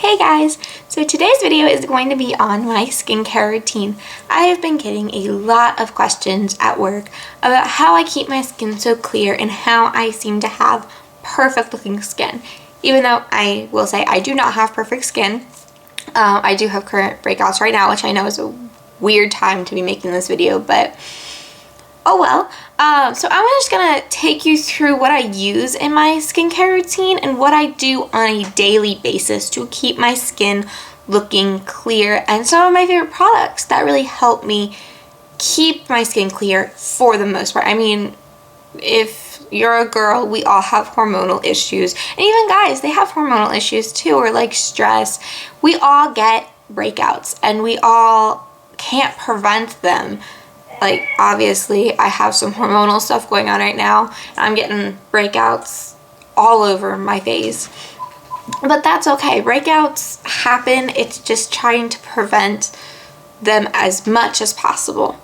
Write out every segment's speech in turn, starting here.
Hey guys! So today's video is going to be on my skincare routine. I have been getting a lot of questions at work about how I keep my skin so clear and how I seem to have perfect looking skin. Even though I will say I do not have perfect skin. I do have current breakouts right now, which I know is a weird time to be making this video, but oh well. So I'm just gonna take you through what I use in my skincare routine and what I do on a daily basis to keep my skin looking clear, and some of my favorite products that really help me keep my skin clear for the most part. I mean, if you're a girl, we all have hormonal issues, and even guys, they have hormonal issues too, or like stress. We all get breakouts and we all can't prevent them. Like, obviously, I have some hormonal stuff going on right now. I'm getting breakouts all over my face. But that's okay. Breakouts happen. It's just trying to prevent them as much as possible.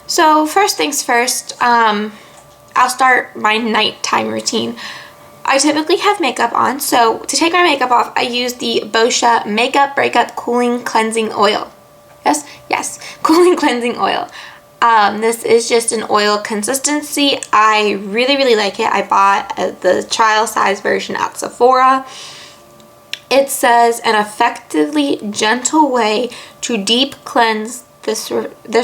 So, first things first, I'll start my nighttime routine. I typically have makeup on, so to take my makeup off, I use the Boscia Makeup Breakup Cooling Cleansing Oil. Yes, Cooling Cleansing Oil. This is just an oil consistency. I really like it. I bought the trial size version at Sephora. It says an effectively gentle way to deep cleanse. This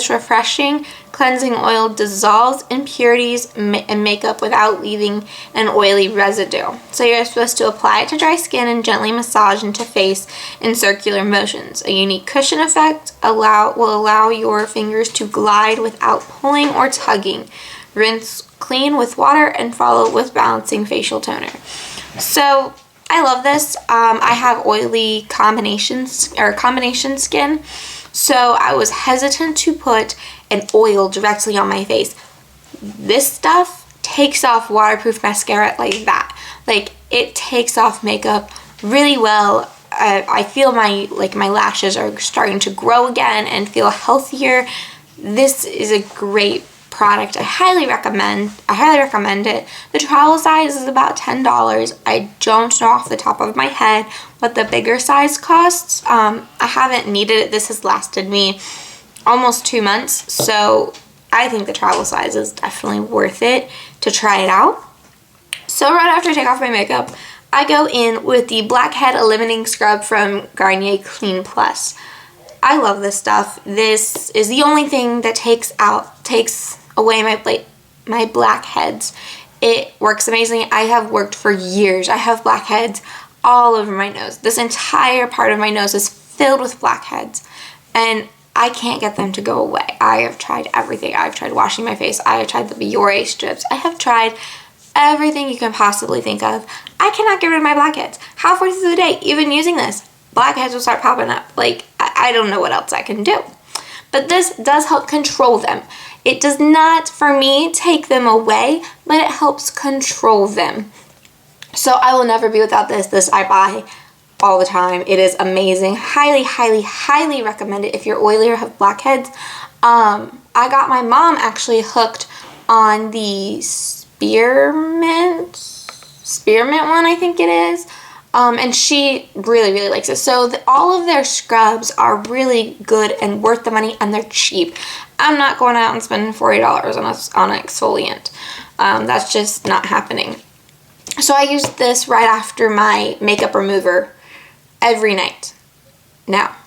refreshing cleansing oil dissolves impurities in makeup without leaving an oily residue. So you're supposed to apply it to dry skin and gently massage into face in circular motions. A unique cushion effect will allow your fingers to glide without pulling or tugging. Rinse clean with water and follow with balancing facial toner. So I love this. I have oily combination skin. So I was hesitant to put an oil directly on my face. This stuff takes off waterproof mascara like that. Like, it takes off makeup really well. I feel my lashes are starting to grow again and feel healthier. This is a great product. I highly recommend it. The travel size is about $10. I don't know off the top of my head what the bigger size costs. I haven't needed it. This has lasted me almost 2 months, so I think the travel size is definitely worth it to try it out. So right after I take off my makeup, I go in with the Blackhead Eliminating Scrub from Garnier Clean Plus. I love this stuff. This is the only thing that takes away my blackheads. It works amazing. I have worked for years. I have blackheads all over my nose. This entire part of my nose is filled with blackheads, and I can't get them to go away. I have tried everything. I've tried washing my face. I have tried the Biore strips. I have tried everything you can possibly think of. I cannot get rid of my blackheads. Halfway through the day, even using this, blackheads will start popping up. Like, I don't know what else I can do. But this does help control them. It does not, for me, take them away, but it helps control them. So I will never be without this. This I buy all the time. It is amazing. Highly recommend it if you're oily or have blackheads. I got my mom actually hooked on the spearmint one, I think it is. And she really likes it. So all of their scrubs are really good and worth the money, and they're cheap. I'm not going out and spending $40 on an exfoliant. That's just not happening. So I use this right after my makeup remover every night. Now,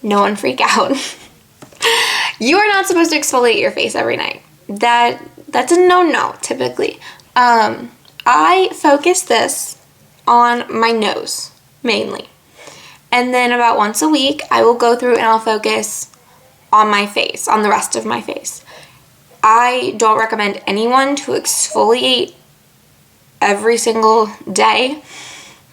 no one freak out. You are not supposed to exfoliate your face every night. That's a no-no, typically. I focus this on my nose, mainly. And then about once a week, I will go through and I'll focus on my face, on the rest of my face. I don't recommend anyone to exfoliate every single day.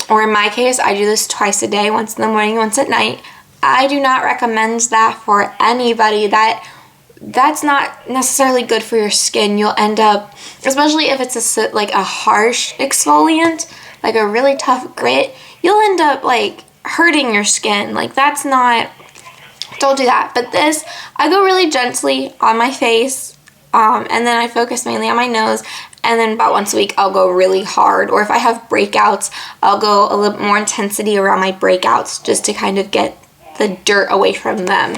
Or in my case, I do this twice a day, once in the morning, once at night. I do not recommend that for anybody. That's not necessarily good for your skin. You'll end up, especially if it's a harsh exfoliant, like a really tough grit, you'll end up like hurting your skin. Like, that's not, don't do that. But this, I go really gently on my face, and then I focus mainly on my nose, And then about once a week, I'll go really hard. Or if I have breakouts, I'll go a little bit more intensity around my breakouts just to kind of get the dirt away from them.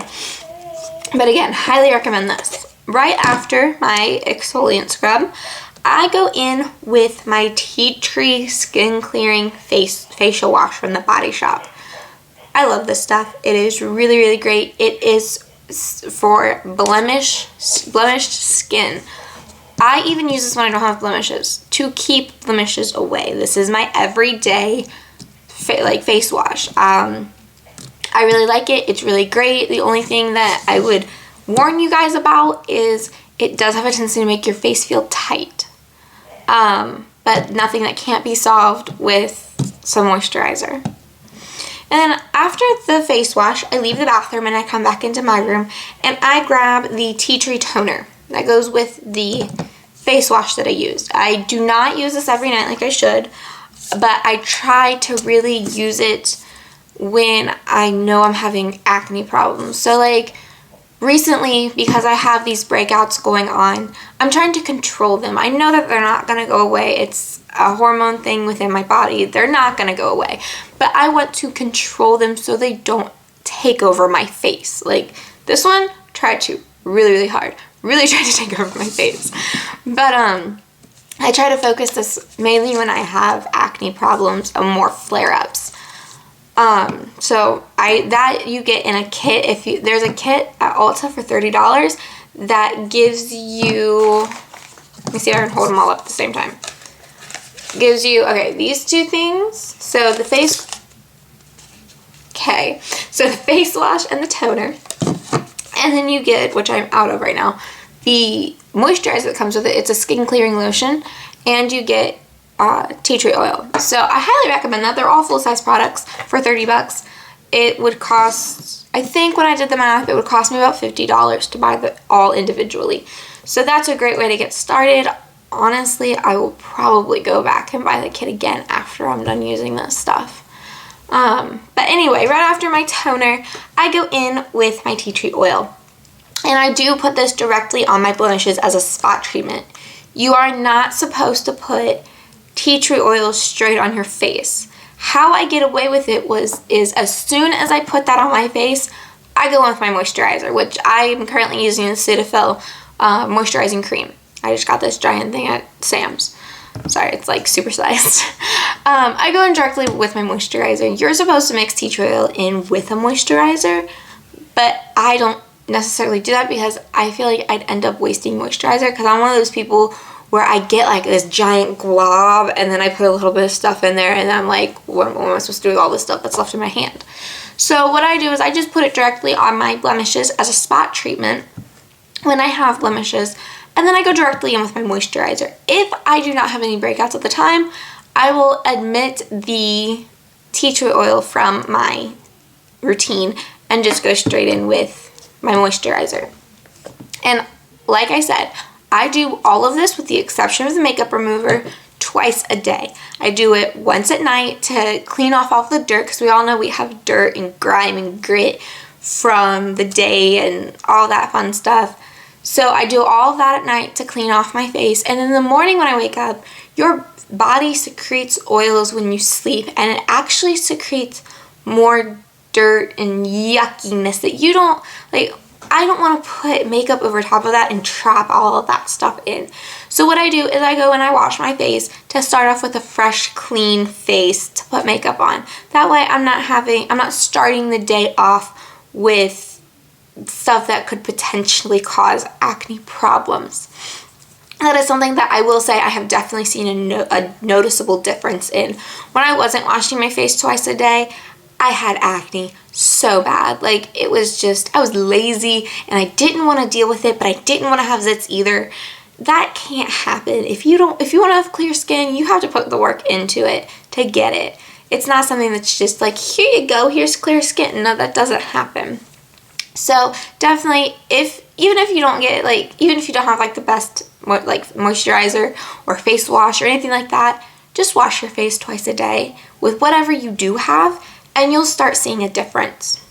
But again, highly recommend this. Right after my exfoliant scrub, I go in with my Tea Tree Skin Clearing Facial Wash from the Body Shop. I love this stuff. It is really, really great. It is for blemished skin. I even use this when I don't have blemishes to keep blemishes away. This is my everyday face wash. I really like it. It's really great. The only thing that I would warn you guys about is it does have a tendency to make your face feel tight. But nothing that can't be solved with some moisturizer. And then after the face wash, I leave the bathroom and I come back into my room and I grab the Tea Tree toner that goes with the face wash that I used. I do not use this every night like I should, but I try to really use it when I know I'm having acne problems. So like recently, because I have these breakouts going on, I'm trying to control them. I know that they're not going to go away. It's a hormone thing within my body. They're not going to go away. But I want to control them so they don't take over my face. Like this one tried to really, really hard. Really tried to take over my face. But I try to focus this mainly when I have acne problems and more flare-ups. So that you get in a kit. There's a kit at Ulta for $30 that gives you, let me see if I can hold them all up at the same time. Gives you, okay, these two things. So the face wash and the toner. And then you get, which I'm out of right now, the moisturizer that comes with it. It's a skin clearing lotion. And you get tea tree oil. So I highly recommend that. They're all full-size products for $30. It would cost, I think when I did the math, it would cost me about $50 to buy them all individually. So that's a great way to get started. Honestly, I will probably go back and buy the kit again after I'm done using this stuff. But anyway, right after my toner, I go in with my tea tree oil. And I do put this directly on my blemishes as a spot treatment. You are not supposed to put tea tree oil straight on your face. How I get away with it is as soon as I put that on my face, I go in with my moisturizer, which I'm currently using the Cetaphil moisturizing cream. I just got this giant thing at Sam's. Sorry, it's like super sized. I go in directly with my moisturizer. You're supposed to mix tea tree oil in with a moisturizer, but I don't necessarily do that because I feel like I'd end up wasting moisturizer because I'm one of those people where I get like this giant glob and then I put a little bit of stuff in there and I'm like, what am I supposed to do with all this stuff that's left in my hand? So what I do is I just put it directly on my blemishes as a spot treatment when I have blemishes, and then I go directly in with my moisturizer. If I do not have any breakouts at the time, I will omit the tea tree oil from my routine and just go straight in with my moisturizer. And like I said, I do all of this with the exception of the makeup remover twice a day. I do it once at night to clean off all the dirt because we all know we have dirt and grime and grit from the day and all that fun stuff. So I do all of that at night to clean off my face. And in the morning when I wake up, your body secretes oils when you sleep, and it actually secretes more dirt and yuckiness that you don't like. I don't want to put makeup over top of that and trap all of that stuff in. So what I do is I go and I wash my face to start off with a fresh, clean face to put makeup on. That way I'm not starting the day off with stuff that could potentially cause acne problems. That is something that I will say I have definitely seen a noticeable difference in. When I wasn't washing my face twice a day, I had acne so bad. Like, it was just, I was lazy and I didn't want to deal with it, but I didn't want to have zits either. That can't happen. If you want to have clear skin, you have to put the work into it to get it. It's not something that's just like, here you go, here's clear skin. No, that doesn't happen. So definitely, even if you don't have like the best moisturizer or face wash or anything like that, just wash your face twice a day with whatever you do have, and you'll start seeing a difference.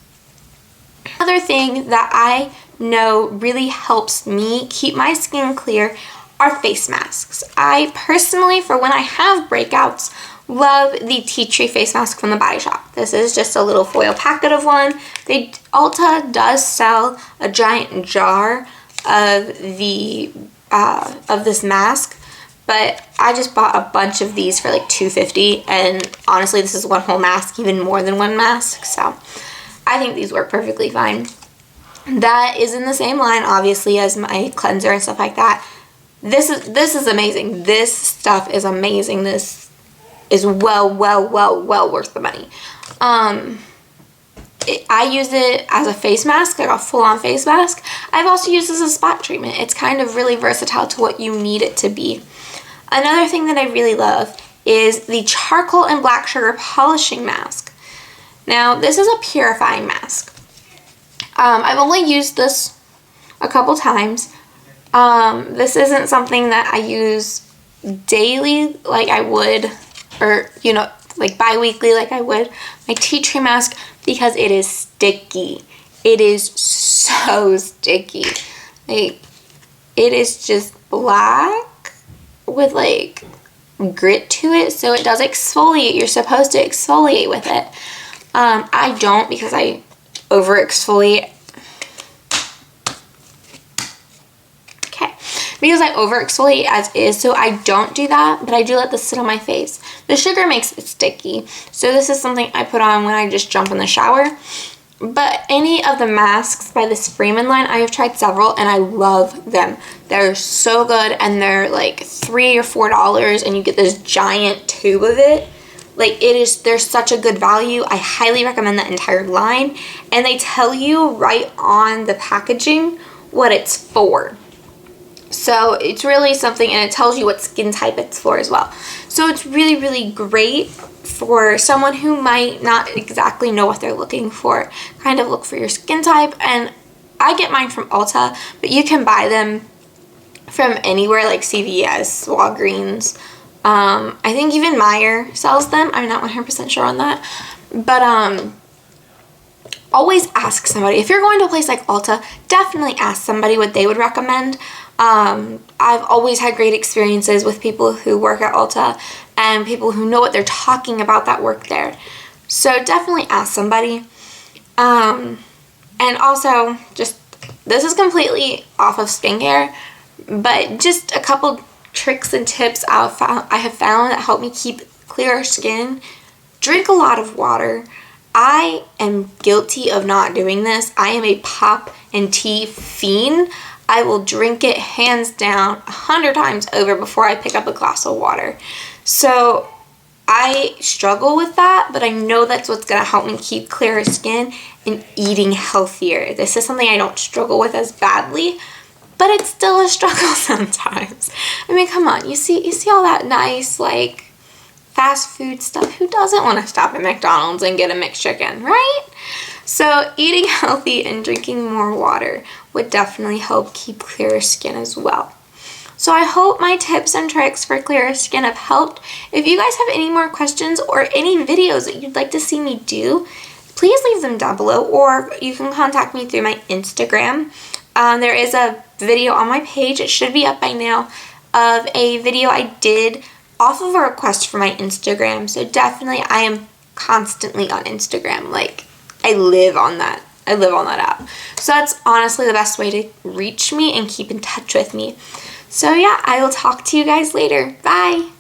Another thing that I know really helps me keep my skin clear are face masks. I personally, for when I have breakouts, love the tea tree face mask from the Body Shop. This is just a little foil packet of one. Ulta does sell a giant jar of this mask, but I just bought a bunch of these for like $2.50, and honestly this is one whole mask, even more than one mask, so I think these work perfectly fine. That is in the same line obviously as my cleanser and stuff like that. This is amazing. This stuff is amazing. This is well worth the money. I use it as a face mask, like a full-on face mask. I've also used this as a spot treatment. It's kind of really versatile to what you need it to be. Another thing that I really love is the charcoal and black sugar polishing mask. Now, this is a purifying mask. I've only used this a couple times. This isn't something that I use daily like I would, or you know, like bi-weekly like I would my tea tree mask, because it is sticky. It is so sticky. Like, it is just black with like grit to it, so it does exfoliate. You're supposed to exfoliate with it. I don't, because I over exfoliate. Because I over exfoliate as is, so I don't do that, but I do let this sit on my face. The sugar makes it sticky, so this is something I put on when I just jump in the shower. But any of the masks by this Freeman line, I have tried several and I love them. They're so good, and they're like $3 or $4, and you get this giant tube of it. Like, they're such a good value. I highly recommend that entire line, and they tell you right on the packaging what it's for. So it's really something, and it tells you what skin type it's for as well. So it's really great for someone who might not exactly know what they're looking for. Kind of look for your skin type, and I get mine from Ulta, but you can buy them from anywhere like CVS, Walgreens. I think even Meijer sells them. I'm not 100% sure on that, but always ask somebody. If you're going to a place like Ulta, definitely ask somebody what they would recommend. I've always had great experiences with people who work at Ulta and people who know what they're talking about that work there. So definitely ask somebody. And also, just, this is completely off of skincare, but just a couple tricks and tips I have found that help me keep clearer skin. Drink a lot of water. I am guilty of not doing this. I am a pop and tea fiend. I will drink it hands down 100 times over before I pick up a glass of water. So I struggle with that, but I know that's what's going to help me keep clearer skin and eating healthier. This is something I don't struggle with as badly, but it's still a struggle sometimes. I mean, come on, you see all that nice, like, fast food stuff. Who doesn't want to stop at McDonald's and get a McChicken, right? So eating healthy and drinking more water would definitely help keep clearer skin as well. So I hope my tips and tricks for clearer skin have helped. If you guys have any more questions or any videos that you'd like to see me do, please leave them down below, or you can contact me through my Instagram. There is a video on my page, it should be up by now, of a video I did off of a request for my Instagram. So definitely, I am constantly on Instagram. Like, I live on that app. So that's honestly the best way to reach me and keep in touch with me. So yeah, I will talk to you guys later. Bye!